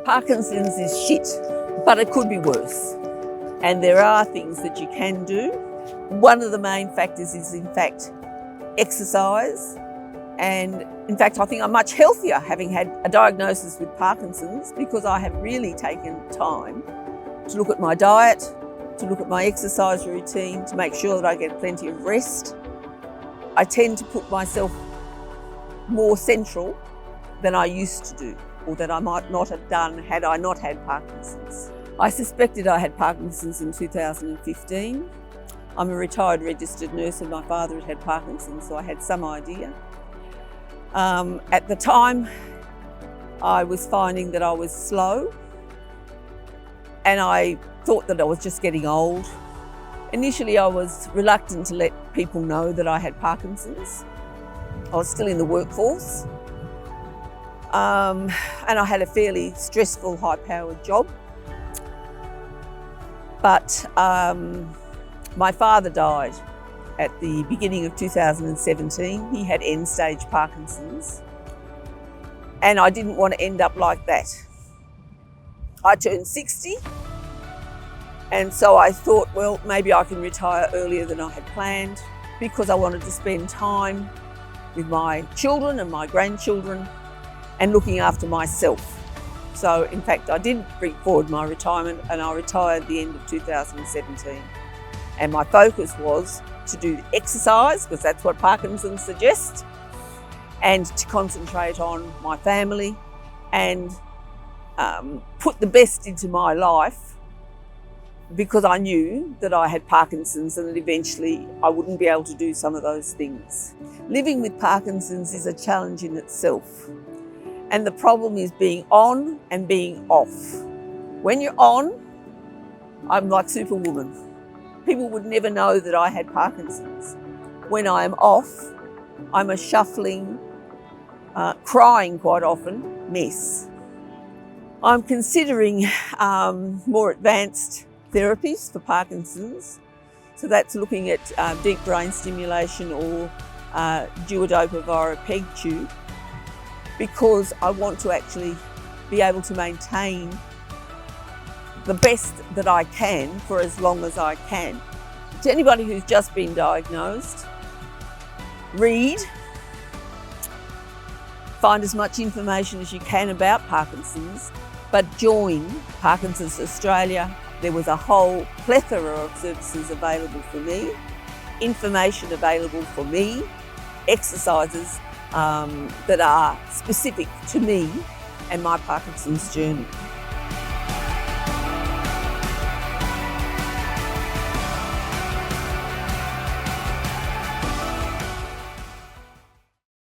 Parkinson's is shit, but it could be worse. And there are things that you can do. One of the main factors is, in fact, exercise. And in fact, I think I'm much healthier having had a diagnosis with Parkinson's because I have really taken time to look at my diet, to look at my exercise routine, to make sure that I get plenty of rest. I tend to put myself more central than I used to do, or that I might not have done had I not had Parkinson's. I suspected I had Parkinson's in 2015. I'm a retired registered nurse and my father had Parkinson's, so I had some idea. At the time, I was finding that I was slow and I thought that I was just getting old. Initially, I was reluctant to let people know that I had Parkinson's. I was still in the workforce. And I had a fairly stressful, high-powered job. But my father died at the beginning of 2017. He had end-stage Parkinson's. And I didn't want to end up like that. I turned 60. And so I thought, well, maybe I can retire earlier than I had planned because I wanted to spend time with my children and my grandchildren and looking after myself. So in fact, I did bring forward my retirement and I retired at the end of 2017. And my focus was to do exercise, because that's what Parkinson's suggests, and to concentrate on my family and put the best into my life, because I knew that I had Parkinson's and that eventually I wouldn't be able to do some of those things. Living with Parkinson's is a challenge in itself. And the problem is being on and being off. When you're on, I'm like Superwoman. People would never know that I had Parkinson's. When I'm off, I'm a shuffling, crying quite often, mess. I'm considering more advanced therapies for Parkinson's. So that's looking at deep brain stimulation or duodopa via a PEG tube, because I want to actually be able to maintain the best that I can for as long as I can. To anybody who's just been diagnosed, read, find as much information as you can about Parkinson's, but join Parkinson's Australia. There was a whole plethora of services available for me, information available for me, exercises that are specific to me and my Parkinson's journey.